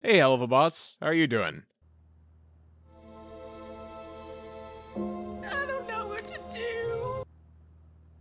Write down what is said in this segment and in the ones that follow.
Hey, Helluva boss. How are you doing? I don't know what to do.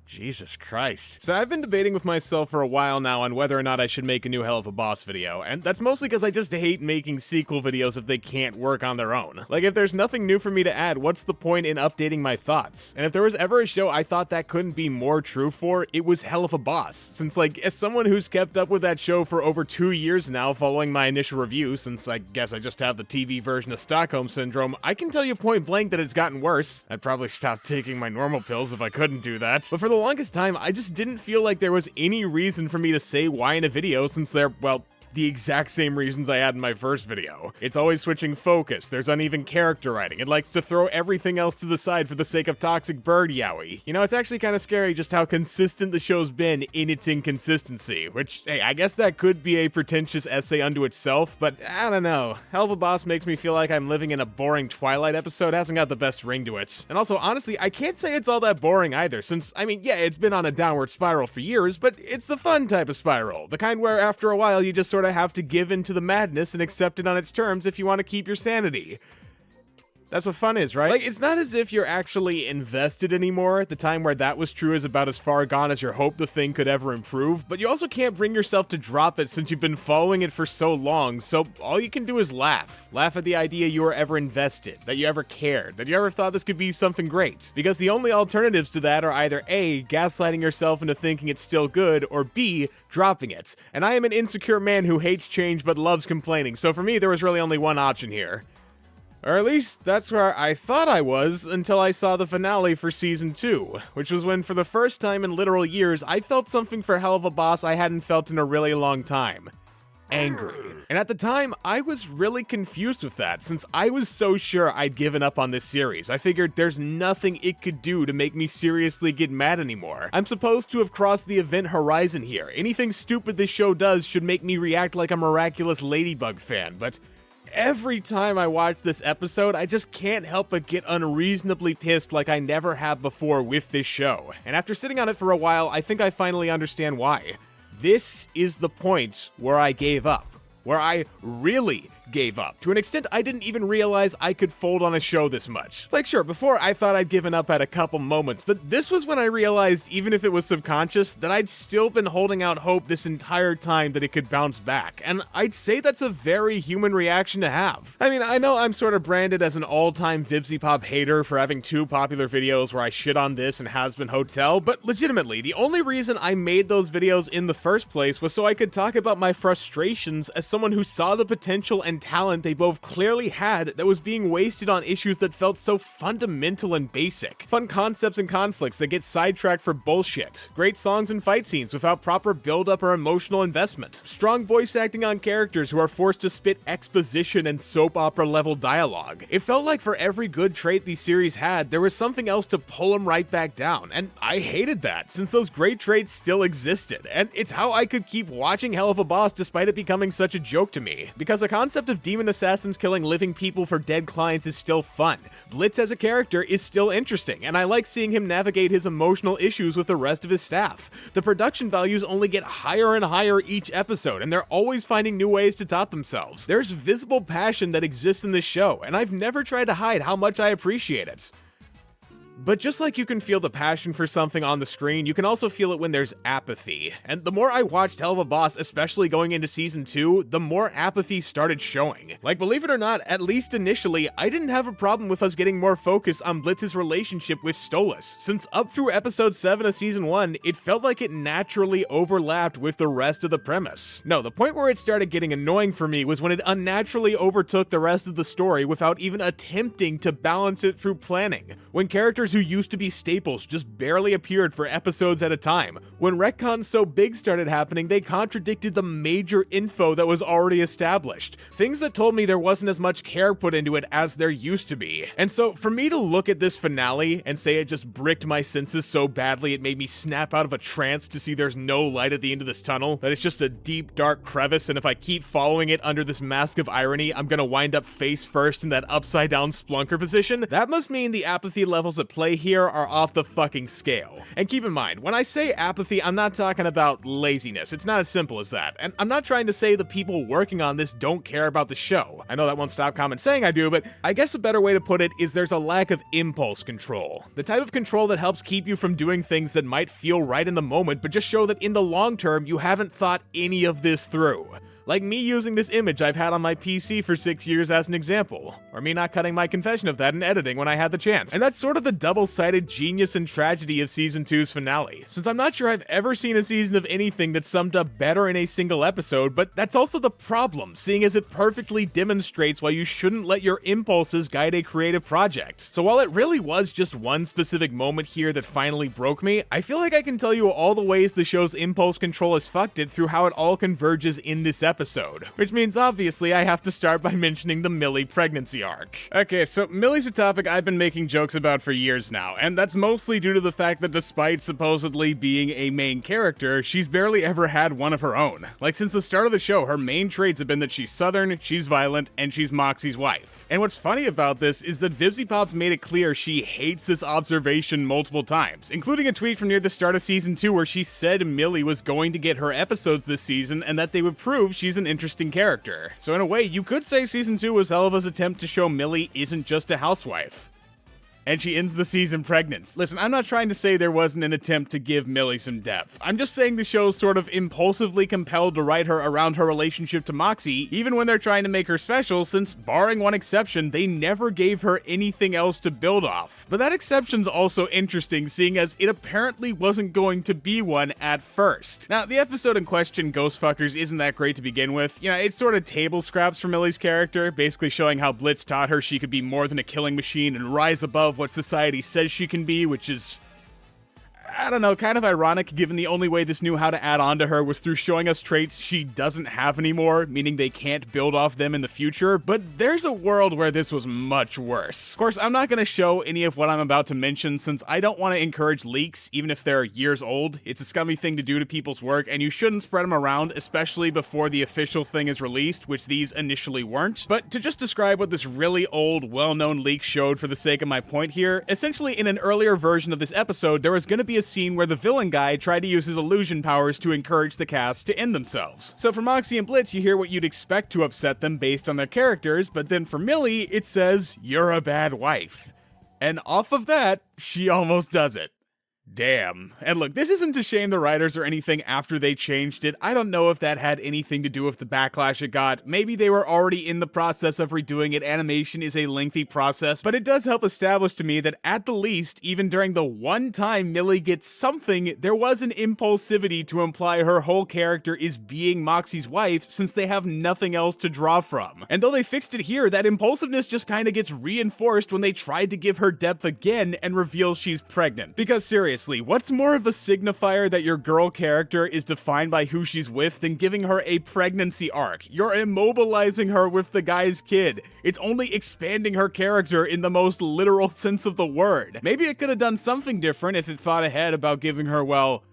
Jesus Christ. So I've been debating with myself for a while now on whether or not I should make a new Helluva boss video, and that's mostly because I just hate making sequel videos if they can't work on their own. Like, if there's nothing new for me to add, what's the point in updating my thoughts? And if there was ever a show I thought that couldn't be more true for, it was Helluva Boss, since, like, as someone who's kept up with that show for over 2 years now following my initial review, since I guess I just have the TV version of Stockholm Syndrome, I can tell you point blank that it's gotten worse. I'd probably stop taking my normal pills if I couldn't do that, but for the longest time, I just didn't feel like there was any reason for me to say why in a video, since they're, well, the exact same reasons I had in my first video. It's always switching focus, there's uneven character writing, it likes to throw everything else to the side for the sake of toxic bird yaoi. You know, it's actually kind of scary just how consistent the show's been in its inconsistency, which, hey, I guess that could be a pretentious essay unto itself, but I don't know. Helluva Boss makes me feel like I'm living in a boring Twilight episode, hasn't got the best ring to it. And also, honestly, I can't say it's all that boring either, since, I mean, yeah, it's been on a downward spiral for years, but it's the fun type of spiral, the kind where after a while you just sort of have to give in to the madness and accept it on its terms if you want to keep your sanity. That's what fun is, right? Like, it's not as if you're actually invested anymore. The time where that was true is about as far gone as your hope the thing could ever improve, but you also can't bring yourself to drop it since you've been following it for so long, so all you can do is laugh. Laugh at the idea you were ever invested, that you ever cared, that you ever thought this could be something great. Because the only alternatives to that are either A, gaslighting yourself into thinking it's still good, or B, dropping it. And I am an insecure man who hates change but loves complaining, so for me there was really only one option here. Or at least, that's where I thought I was until I saw the finale for Season 2, which was when, for the first time in literal years, I felt something for Helluva Boss I hadn't felt in a really long time. Angry. And at the time, I was really confused with that, since I was so sure I'd given up on this series. I figured there's nothing it could do to make me seriously get mad anymore. I'm supposed to have crossed the event horizon here. Anything stupid this show does should make me react like a miraculous Ladybug fan, but every time I watch this episode, I just can't help but get unreasonably pissed like I never have before with this show. And after sitting on it for a while, I think I finally understand why. This is the point where I gave up. Where I really gave up. To an extent I didn't even realize I could fold on a show this much. Like, sure, before I thought I'd given up at a couple moments, but this was when I realized, even if it was subconscious, that I'd still been holding out hope this entire time that it could bounce back. And I'd say that's a very human reaction to have. I mean, I know I'm sort of branded as an all-time VivziePop hater for having 2 popular videos where I shit on this and Has Been Hotel, but legitimately, the only reason I made those videos in the first place was so I could talk about my frustrations as someone who saw the potential and talent they both clearly had that was being wasted on issues that felt so fundamental and basic. Fun concepts and conflicts that get sidetracked for bullshit. Great songs and fight scenes without proper build-up or emotional investment. Strong voice acting on characters who are forced to spit exposition and soap opera level dialogue. It felt like for every good trait these series had, there was something else to pull them right back down, and I hated that, since those great traits still existed, and it's how I could keep watching Helluva Boss despite it becoming such a joke to me. Because the concept of demon assassins killing living people for dead clients is still fun. Blitz as a character is still interesting, and I like seeing him navigate his emotional issues with the rest of his staff. The production values only get higher and higher each episode, and they're always finding new ways to top themselves. There's visible passion that exists in this show, and I've never tried to hide how much I appreciate it. But just like you can feel the passion for something on the screen, you can also feel it when there's apathy. And the more I watched Helluva Boss, especially going into Season 2, the more apathy started showing. Like, believe it or not, at least initially, I didn't have a problem with us getting more focus on Blitz's relationship with Stolas, since up through episode 7 of Season 1, it felt like it naturally overlapped with the rest of the premise. No, the point where it started getting annoying for me was when it unnaturally overtook the rest of the story without even attempting to balance it through planning. When characters who used to be staples just barely appeared for episodes at a time. When retcons so big started happening, they contradicted the major info that was already established. Things that told me there wasn't as much care put into it as there used to be. And so, for me to look at this finale and say it just bricked my senses so badly it made me snap out of a trance to see there's no light at the end of this tunnel, that it's just a deep, dark crevice, and if I keep following it under this mask of irony, I'm gonna wind up face first in that upside down splunker position, that must mean the apathy levels at play here are off the fucking scale. And keep in mind, when I say apathy, I'm not talking about laziness. It's not as simple as that. And I'm not trying to say the people working on this don't care about the show. I know that won't stop comments saying I do, but I guess a better way to put it is there's a lack of impulse control. The type of control that helps keep you from doing things that might feel right in the moment, but just show that in the long term, you haven't thought any of this through. Like me using this image I've had on my PC for 6 years as an example, or me not cutting my confession of that in editing when I had the chance. And that's sort of the double-sided genius and tragedy of Season 2's finale, since I'm not sure I've ever seen a season of anything that summed up better in a single episode, but that's also the problem, seeing as it perfectly demonstrates why you shouldn't let your impulses guide a creative project. So while it really was just one specific moment here that finally broke me, I feel like I can tell you all the ways the show's impulse control has fucked it through how it all converges in this episode. Which means obviously I have to start by mentioning the Millie pregnancy arc. Okay, so Millie's a topic I've been making jokes about for years now, and that's mostly due to the fact that despite supposedly being a main character, she's barely ever had one of her own. Like, since the start of the show, her main traits have been that she's southern, she's violent, and she's Moxie's wife. And what's funny about this is that Vivzy Pops made it clear she hates this observation multiple times, including a tweet from near the start of Season 2 where she said Millie was going to get her episodes this season and that they would prove she's an interesting character. So in a way, you could say Season 2 was Helluva's attempt to show Millie isn't just a housewife. And she ends the season pregnant. Listen, I'm not trying to say there wasn't an attempt to give Millie some depth. I'm just saying the show's sort of impulsively compelled to write her around her relationship to Moxie, even when they're trying to make her special, since, barring one exception, they never gave her anything else to build off. But that exception's also interesting, seeing as it apparently wasn't going to be one at first. Now, the episode in question, Ghostfuckers, isn't that great to begin with. You know, it's sort of table scraps for Millie's character, basically showing how Blitz taught her she could be more than a killing machine and rise above what society says she can be, which is, I don't know, kind of ironic given the only way this knew how to add on to her was through showing us traits she doesn't have anymore, meaning they can't build off them in the future, but there's a world where this was much worse. Of course, I'm not going to show any of what I'm about to mention since I don't want to encourage leaks, even if they're years old. It's a scummy thing to do to people's work, and you shouldn't spread them around, especially before the official thing is released, which these initially weren't. But to just describe what this really old, well-known leak showed for the sake of my point here, essentially in an earlier version of this episode, there was going to be a scene where the villain guy tried to use his illusion powers to encourage the cast to end themselves. So for Moxie and Blitz, you hear what you'd expect to upset them based on their characters, but then for Millie, it says, "You're a bad wife." And off of that, she almost does it. Damn. And look, this isn't to shame the writers or anything after they changed it. I don't know if that had anything to do with the backlash it got. Maybe they were already in the process of redoing it. Animation is a lengthy process, but it does help establish to me that at the least, even during the one time Millie gets something, there was an impulsivity to imply her whole character is being Moxie's wife since they have nothing else to draw from. And though they fixed it here, that impulsiveness just kind of gets reinforced when they tried to give her depth again and reveal she's pregnant. Because seriously, what's more of a signifier that your girl character is defined by who she's with than giving her a pregnancy arc? You're immobilizing her with the guy's kid. It's only expanding her character in the most literal sense of the word. Maybe it could have done something different if it thought ahead about giving her, well,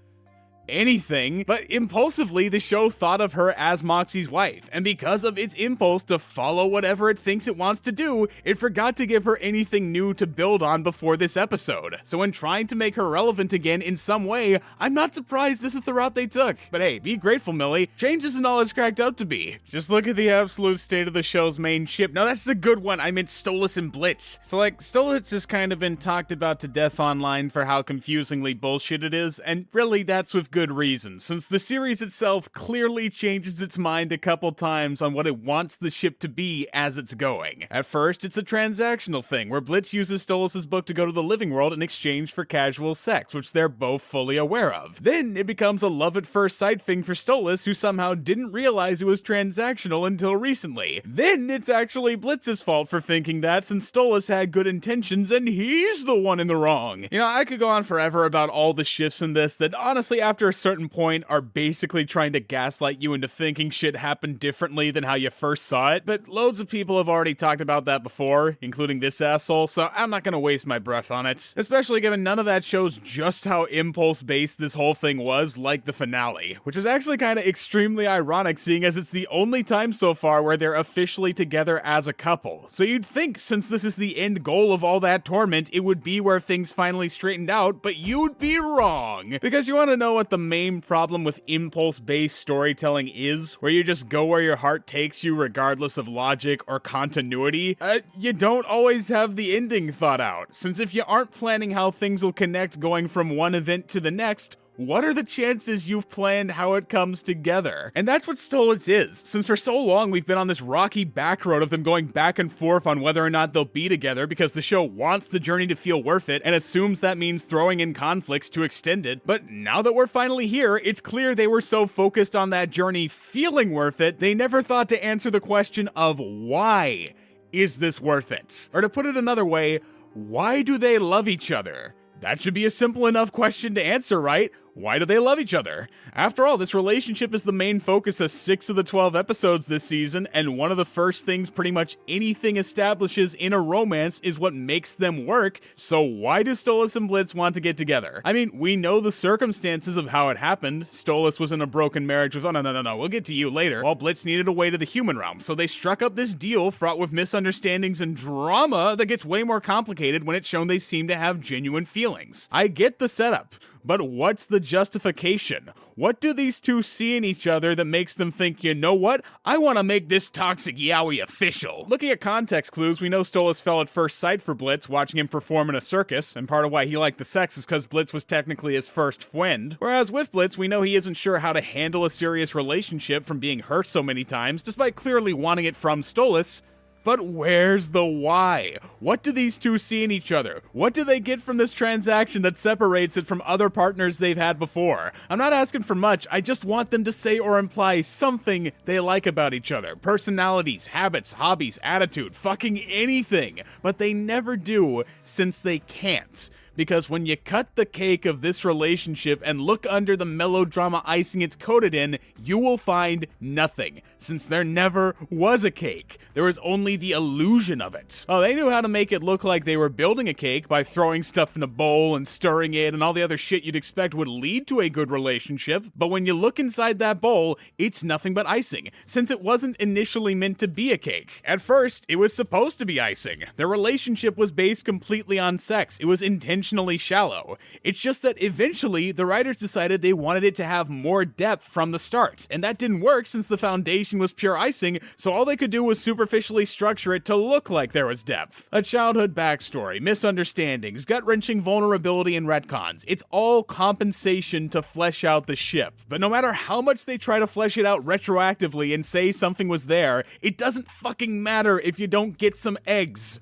anything, but impulsively the show thought of her as Moxie's wife, and because of its impulse to follow whatever it thinks it wants to do, it forgot to give her anything new to build on before this episode. So when trying to make her relevant again in some way, I'm not surprised this is the route they took. But hey, be grateful, Millie. Change isn't all it's cracked up to be. Just look at the absolute state of the show's main ship. No, that's the good one. I meant Stolas and Blitz. So like, Stolas has kind of been talked about to death online for how confusingly bullshit it is, and really that's with good reason, since the series itself clearly changes its mind a couple times on what it wants the ship to be as it's going. At first, it's a transactional thing, where Blitz uses Stolas' book to go to the living world in exchange for casual sex, which they're both fully aware of. Then, it becomes a love-at-first-sight thing for Stolas, who somehow didn't realize it was transactional until recently. Then, it's actually Blitz's fault for thinking that, since Stolas had good intentions and he's the one in the wrong. You know, I could go on forever about all the shifts in this that honestly, after after a certain point are basically trying to gaslight you into thinking shit happened differently than how you first saw it, but loads of people have already talked about that before, including this asshole, so I'm not gonna waste my breath on it. Especially given none of that shows just how impulse-based this whole thing was, like the finale, which is actually kinda extremely ironic seeing as it's the only time so far where they're officially together as a couple. So you'd think, since this is the end goal of all that torment, it would be where things finally straightened out, but you'd be wrong. Because you wanna know what the main problem with impulse-based storytelling is, where you just go where your heart takes you regardless of logic or continuity? You don't always have the ending thought out, since if you aren't planning how things will connect going from one event to the next, what are the chances you've planned how it comes together? And that's what Stolas is, since for so long we've been on this rocky back road of them going back and forth on whether or not they'll be together because the show wants the journey to feel worth it and assumes that means throwing in conflicts to extend it. But now that we're finally here, it's clear they were so focused on that journey feeling worth it, they never thought to answer the question of why is this worth it? Or to put it another way, why do they love each other? That should be a simple enough question to answer, right? Why do they love each other? After all, this relationship is the main focus of 6 of the 12 episodes this season, and one of the first things pretty much anything establishes in a romance is what makes them work, so why do Stolas and Blitz want to get together? I mean, we know the circumstances of how it happened. Stolas was in a broken marriage with, oh no, we'll get to you later, while Blitz needed a way to the human realm, so they struck up this deal fraught with misunderstandings and drama that gets way more complicated when it's shown they seem to have genuine feelings. I get the setup. But what's the justification? What do these two see in each other that makes them think, you know what? I want to make this toxic yaoi official. Looking at context clues, we know Stolas fell at first sight for Blitz watching him perform in a circus, and part of why he liked the sex is because Blitz was technically his first friend. Whereas with Blitz, we know he isn't sure how to handle a serious relationship from being hurt so many times, despite clearly wanting it from Stolas. But where's the why? What do these two see in each other? What do they get from this transaction that separates it from other partners they've had before? I'm not asking for much, I just want them to say or imply something they like about each other. Personalities, habits, hobbies, attitude, fucking anything. But they never do, since they can't. Because when you cut the cake of this relationship and look under the melodrama icing it's coated in, you will find nothing, since there never was a cake. There was only the illusion of it. Oh, they knew how to make it look like they were building a cake by throwing stuff in a bowl and stirring it and all the other shit you'd expect would lead to a good relationship, but when you look inside that bowl, it's nothing but icing, since it wasn't initially meant to be a cake. At first, it was supposed to be icing. Their relationship was based completely on sex. It was intentionally shallow. It's just that eventually the writers decided they wanted it to have more depth from the start, and that didn't work since the foundation was pure icing, so all they could do was superficially structure it to look like there was depth. A childhood backstory, misunderstandings, gut-wrenching vulnerability, and retcons. It's all compensation to flesh out the ship. But no matter how much they try to flesh it out retroactively and say something was there, it doesn't fucking matter if you don't get some eggs.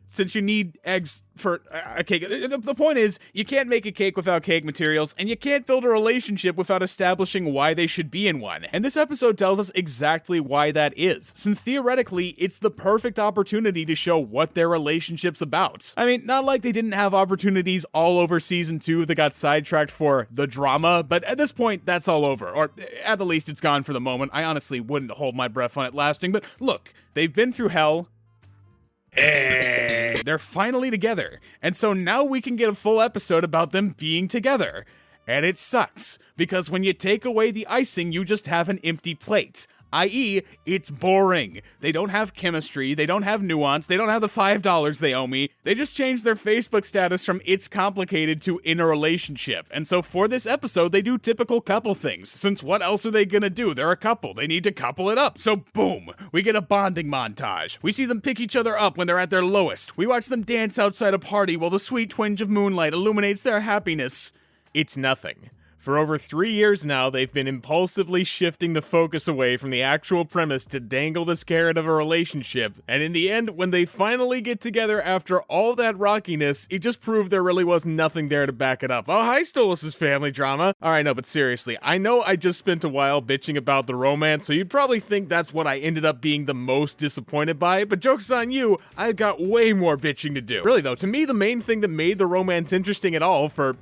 Since you need eggs for a cake. The point is, you can't make a cake without cake materials, and you can't build a relationship without establishing why they should be in one. And this episode tells us exactly why that is, since theoretically, it's the perfect opportunity to show what their relationship's about. I mean, not like they didn't have opportunities all over season 2 that got sidetracked for the drama, but at this point, that's all over. Or at the least, it's gone for the moment. I honestly wouldn't hold my breath on it lasting, but look, they've been through hell. They're finally together, and so now we can get a full episode about them being together. And it sucks, because when you take away the icing, you just have an empty plate. I.e., it's boring. They don't have chemistry, they don't have nuance, they don't have the $5 they owe me. They just changed their Facebook status from "it's complicated" to "in a relationship." And so for this episode, they do typical couple things, since what else are they gonna do? They're a couple, they need to couple it up. So boom, we get a bonding montage. We see them pick each other up when they're at their lowest. We watch them dance outside a party while the sweet twinge of moonlight illuminates their happiness. It's nothing. For over 3 years now, they've been impulsively shifting the focus away from the actual premise to dangle this carrot of a relationship, and in the end, when they finally get together after all that rockiness, it just proved there really was nothing there to back it up. Oh, hi, Stolas' family drama. Alright, no, but seriously, I know I just spent a while bitching about the romance, so you'd probably think that's what I ended up being the most disappointed by, but joke's on you, I've got way more bitching to do. Really though, to me, the main thing that made the romance interesting at all, for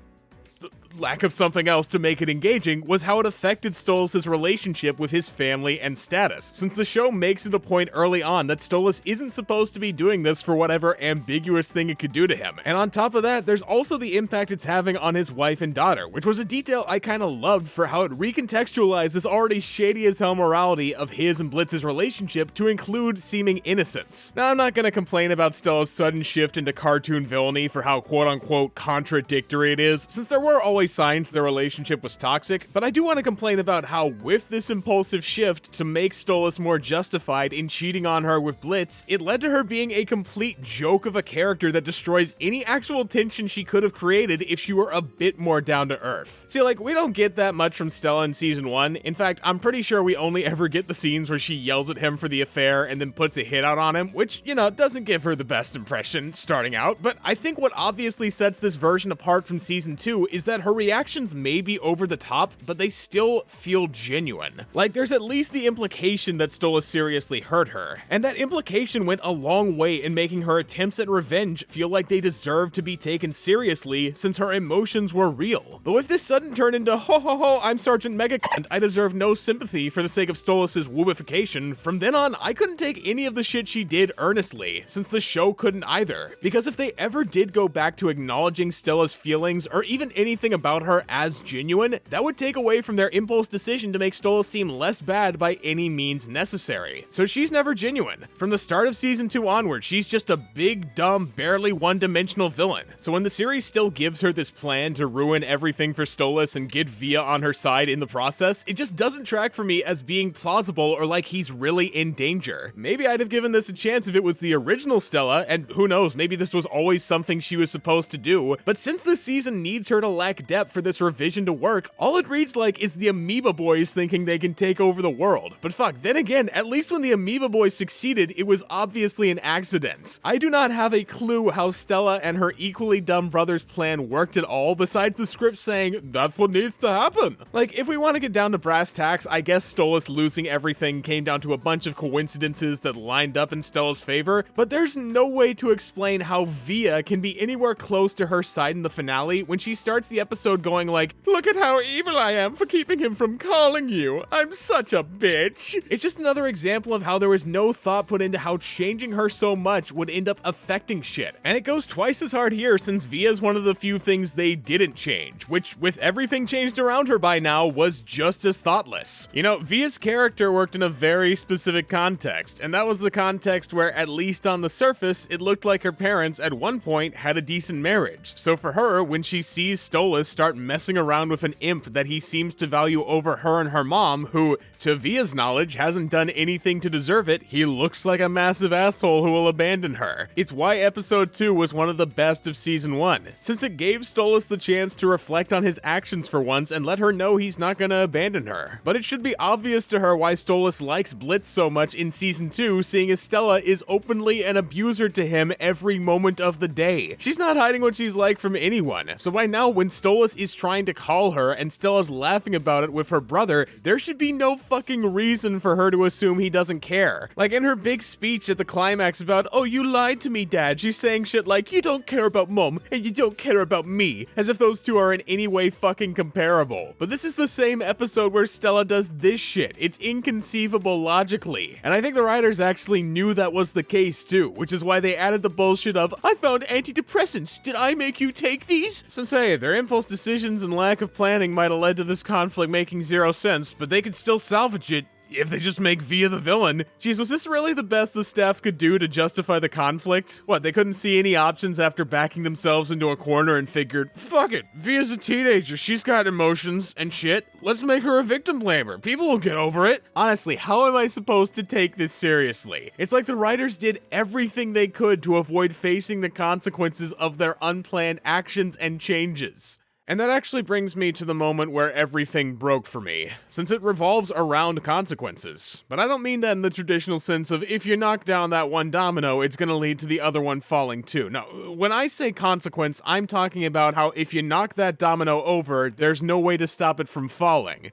lack of something else to make it engaging, was how it affected Stolas' relationship with his family and status, since the show makes it a point early on that Stolas isn't supposed to be doing this for whatever ambiguous thing it could do to him. And on top of that, there's also the impact it's having on his wife and daughter, which was a detail I kinda loved for how it recontextualized this already shady as hell morality of his and Blitz's relationship to include seeming innocence. Now, I'm not gonna complain about Stella's sudden shift into cartoon villainy for how quote-unquote contradictory it is, since there were always signs their relationship was toxic, but I do want to complain about how with this impulsive shift to make Stolas more justified in cheating on her with Blitz, it led to her being a complete joke of a character that destroys any actual tension she could have created if she were a bit more down to earth. See, like, we don't get that much from Stella in season 1. In fact, I'm pretty sure we only ever get the scenes where she yells at him for the affair and then puts a hit out on him, which, you know, doesn't give her the best impression starting out, but I think what obviously sets this version apart from season 2 is that her reactions may be over the top, but they still feel genuine. Like, there's at least the implication that Stolas seriously hurt her, and that implication went a long way in making her attempts at revenge feel like they deserve to be taken seriously since her emotions were real. But with this sudden turn into ho ho ho, I'm Sergeant Mega Cunt, I deserve no sympathy for the sake of Stolas' woobification, from then on I couldn't take any of the shit she did earnestly, since the show couldn't either. Because if they ever did go back to acknowledging Stella's feelings or even anything about her as genuine, that would take away from their impulse decision to make Stolas seem less bad by any means necessary. So she's never genuine. From the start of season 2 onward, she's just a big, dumb, barely one-dimensional villain. So when the series still gives her this plan to ruin everything for Stolas and get Via on her side in the process, it just doesn't track for me as being plausible or like he's really in danger. Maybe I'd have given this a chance if it was the original Stella, and who knows, maybe this was always something she was supposed to do, but since this season needs her to lack depth for this revision to work, all it reads like is the Amoeba Boys thinking they can take over the world. But fuck, then again, at least when the Amoeba Boys succeeded, it was obviously an accident. I do not have a clue how Stella and her equally dumb brother's plan worked at all, besides the script saying, that's what needs to happen. Like, if we want to get down to brass tacks, I guess Stolas losing everything came down to a bunch of coincidences that lined up in Stella's favor, but there's no way to explain how Via can be anywhere close to her side in the finale when she starts the episode going like, look at how evil I am for keeping him from calling you. I'm such a bitch. It's just another example of how there was no thought put into how changing her so much would end up affecting shit. And it goes twice as hard here since Via's one of the few things they didn't change, which with everything changed around her by now was just as thoughtless. You know, Via's character worked in a very specific context, and that was the context where, at least on the surface, it looked like her parents at one point had a decent marriage. So for her, when she sees Stolas start messing around with an imp that he seems to value over her and her mom, who, to Via's knowledge, hasn't done anything to deserve it, he looks like a massive asshole who will abandon her. It's why episode 2 was one of the best of season 1, since it gave Stolas the chance to reflect on his actions for once and let her know he's not gonna abandon her. But it should be obvious to her why Stolas likes Blitz so much in season 2, seeing as Stella is openly an abuser to him every moment of the day. She's not hiding what she's like from anyone, so by now when Stolas is trying to call her and Stella's laughing about it with her brother, there should be no fucking reason for her to assume he doesn't care. Like in her big speech at the climax about, oh, you lied to me, Dad, she's saying shit like, you don't care about Mom, and you don't care about me, as if those two are in any way fucking comparable. But this is the same episode where Stella does this shit. It's inconceivable logically. And I think the writers actually knew that was the case too, which is why they added the bullshit of, I found antidepressants, did I make you take these? Since hey, their impulse decisions and lack of planning might have led to this conflict making zero sense, but they could still salvage it if they just make Via the villain. Jeez, was this really the best the staff could do to justify the conflict? What, they couldn't see any options after backing themselves into a corner and figured, fuck it, Via's a teenager, she's got emotions and shit, let's make her a victim blamer, people will get over it. Honestly, how am I supposed to take this seriously? It's like the writers did everything they could to avoid facing the consequences of their unplanned actions and changes. And that actually brings me to the moment where everything broke for me, since it revolves around consequences. But I don't mean that in the traditional sense of if you knock down that one domino, it's gonna lead to the other one falling too. No, when I say consequence, I'm talking about how if you knock that domino over, there's no way to stop it from falling.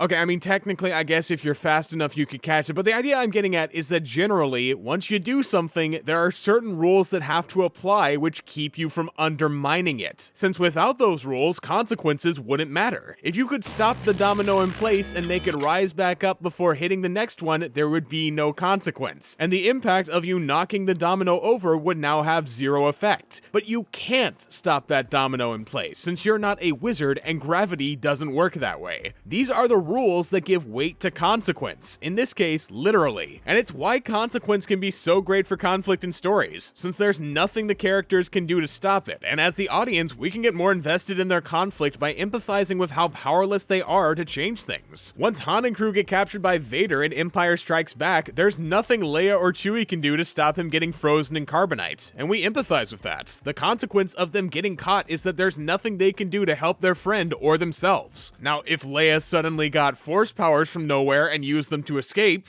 Okay, I mean, technically, I guess if you're fast enough, you could catch it, but the idea I'm getting at is that generally, once you do something, there are certain rules that have to apply which keep you from undermining it. Since without those rules, consequences wouldn't matter. If you could stop the domino in place and make it rise back up before hitting the next one, there would be no consequence. And the impact of you knocking the domino over would now have zero effect. But you can't stop that domino in place, since you're not a wizard and gravity doesn't work that way. These are the rules that give weight to consequence, in this case, literally. And it's why consequence can be so great for conflict in stories, since there's nothing the characters can do to stop it, and as the audience, we can get more invested in their conflict by empathizing with how powerless they are to change things. Once Han and crew get captured by Vader in Empire Strikes Back, there's nothing Leia or Chewie can do to stop him getting frozen in carbonite, and we empathize with that. The consequence of them getting caught is that there's nothing they can do to help their friend or themselves. Now, if Leia suddenly got force powers from nowhere and used them to escape,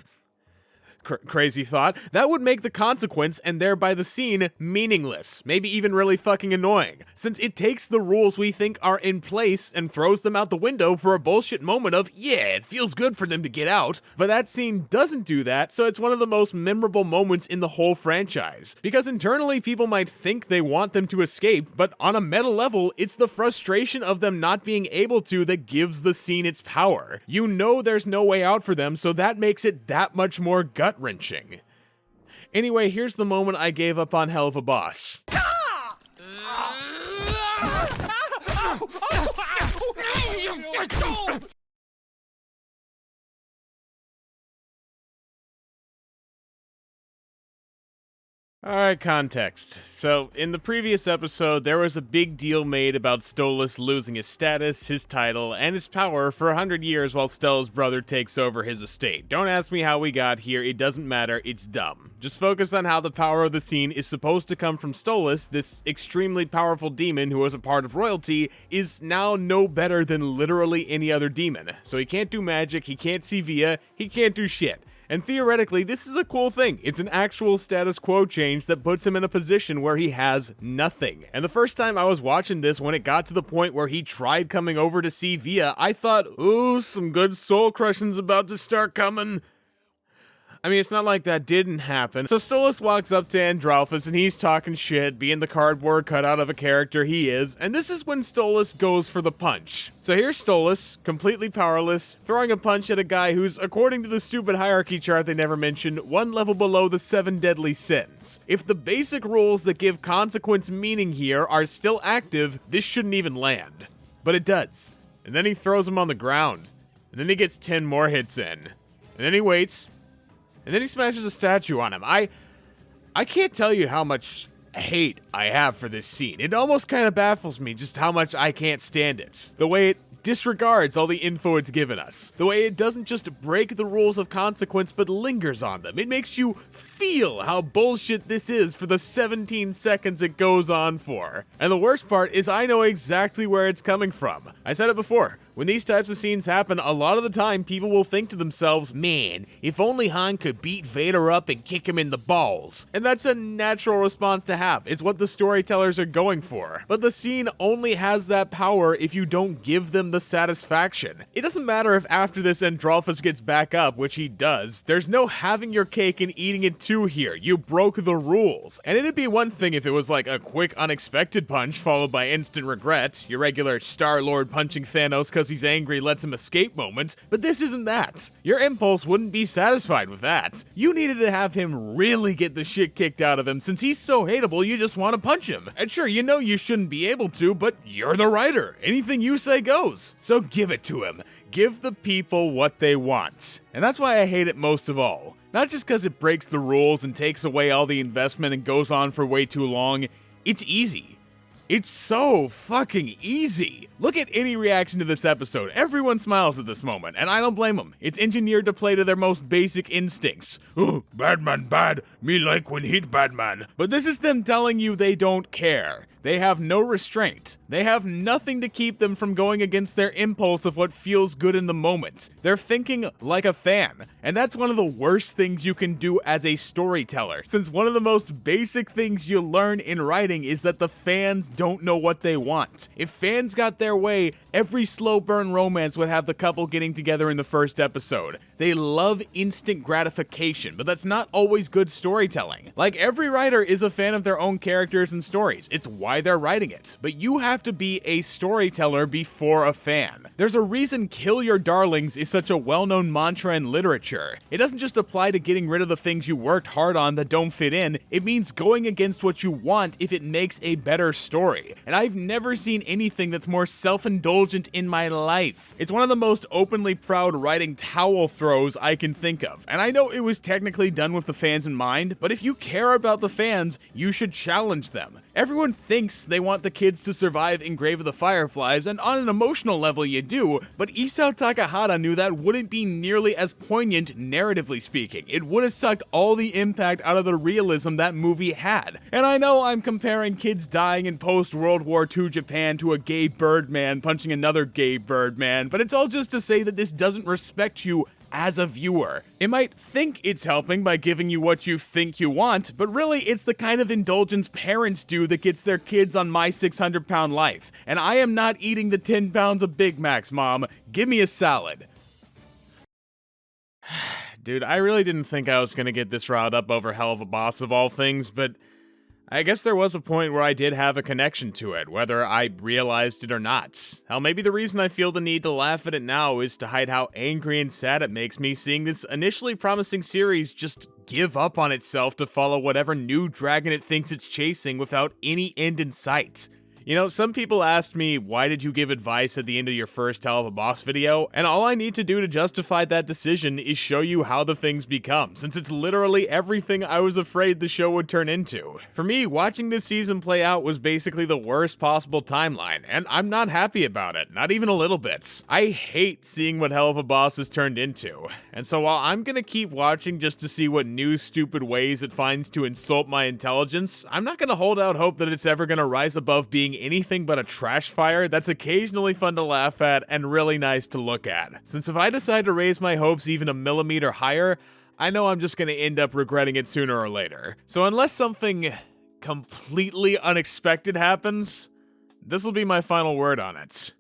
crazy thought, that would make the consequence and thereby the scene meaningless, maybe even really fucking annoying, since it takes the rules we think are in place and throws them out the window for a bullshit moment of, yeah, it feels good for them to get out, but that scene doesn't do that, so it's one of the most memorable moments in the whole franchise, because internally people might think they want them to escape, but on a meta level, it's the frustration of them not being able to that gives the scene its power. You know there's no way out for them, so that makes it that much more gut-wrenching. Anyway, here's the moment I gave up on Helluva Boss. Alright, context. So, in the previous episode, there was a big deal made about Stolas losing his status, his title, and his power for 100 years while Stella's brother takes over his estate. Don't ask me how we got here, it doesn't matter, it's dumb. Just focus on how the power of the scene is supposed to come from Stolas, this extremely powerful demon who was a part of royalty, is now no better than literally any other demon. So he can't do magic, he can't see via, he can't do shit. And theoretically, this is a cool thing. It's an actual status quo change that puts him in a position where he has nothing. And the first time I was watching this, when it got to the point where he tried coming over to see Via, I thought, ooh, some good soul crushing's about to start coming. I mean, it's not like that didn't happen. So Stolas walks up to Androlphus and he's talking shit, being the cardboard cutout of a character he is, and this is when Stolas goes for the punch. So here's Stolas, completely powerless, throwing a punch at a guy who's, according to the stupid hierarchy chart they never mentioned, one level below the 7 deadly sins. If the basic rules that give consequence meaning here are still active, this shouldn't even land. But it does. And then he throws him on the ground. And then he gets 10 more hits in. And then he waits. And then he smashes a statue on him. I can't tell you how much hate I have for this scene. It almost kind of baffles me just how much I can't stand it. The way it disregards all the info it's given us. The way it doesn't just break the rules of consequence but lingers on them. It makes you feel how bullshit this is for the 17 seconds it goes on for. And the worst part is I know exactly where it's coming from. I said it before. When these types of scenes happen, a lot of the time people will think to themselves, man, if only Han could beat Vader up and kick him in the balls. And that's a natural response to have. It's what the storytellers are going for. But the scene only has that power if you don't give them the satisfaction. It doesn't matter if after this Androlphus gets back up, which he does. There's no having your cake and eating it too here. You broke the rules. And it'd be one thing if it was like a quick unexpected punch followed by instant regret, your regular Star-Lord punching Thanos because he's angry lets him escape moment, but this isn't that. Your impulse wouldn't be satisfied with that. You needed to have him really get the shit kicked out of him since he's so hateable you just want to punch him. And sure, you know you shouldn't be able to, but you're the writer. Anything you say goes. So give it to him. Give the people what they want. And that's why I hate it most of all. Not just because it breaks the rules and takes away all the investment and goes on for way too long. It's easy. It's so fucking easy. Look at any reaction to this episode. Everyone smiles at this moment, and I don't blame them. It's engineered to play to their most basic instincts. Oh, bad man bad. Me like when hit bad man. But this is them telling you they don't care. They have no restraint. They have nothing to keep them from going against their impulse of what feels good in the moment. They're thinking like a fan, and that's one of the worst things you can do as a storyteller, since one of the most basic things you learn in writing is that the fans don't know what they want. If fans got their way, every slow burn romance would have the couple getting together in the first episode. They love instant gratification, but that's not always good storytelling. Like, every writer is a fan of their own characters and stories. It's why they're writing it. But you have to be a storyteller before a fan. There's a reason kill your darlings is such a well-known mantra in literature. It doesn't just apply to getting rid of the things you worked hard on that don't fit in. It means going against what you want if it makes a better story. And I've never seen anything that's more self-indulgent in my life. It's one of the most openly proud writing towel throws I can think of. And I know it was technically done with the fans in mind, but if you care about the fans, you should challenge them. Everyone thinks they want the kids to survive in Grave of the Fireflies, and on an emotional level you do, but Isao Takahata knew that wouldn't be nearly as poignant narratively speaking. It would have sucked all the impact out of the realism that movie had. And I know I'm comparing kids dying in post-World War II Japan to a gay Birdman punching another gay Birdman, but it's all just to say that this doesn't respect you as a viewer. It might think it's helping by giving you what you think you want, but really it's the kind of indulgence parents do that gets their kids on My 600-Pound Life. And I am not eating the 10 pounds of Big Macs, Mom. Give me a salad. Dude, I really didn't think I was gonna get this riled up over Helluva Boss of all things, but I guess there was a point where I did have a connection to it, whether I realized it or not. Hell, maybe the reason I feel the need to laugh at it now is to hide how angry and sad it makes me seeing this initially promising series just give up on itself to follow whatever new dragon it thinks it's chasing without any end in sight. You know, some people asked me, why did you give advice at the end of your first Helluva Boss video? And all I need to do to justify that decision is show you how the things become, since it's literally everything I was afraid the show would turn into. For me, watching this season play out was basically the worst possible timeline, and I'm not happy about it, not even a little bit. I hate seeing what Helluva Boss has turned into, and so while I'm gonna keep watching just to see what new stupid ways it finds to insult my intelligence, I'm not gonna hold out hope that it's ever gonna rise above being anything but a trash fire that's occasionally fun to laugh at and really nice to look at. Since if I decide to raise my hopes even a millimeter higher, I know I'm just gonna end up regretting it sooner or later. So unless something completely unexpected happens, this'll be my final word on it.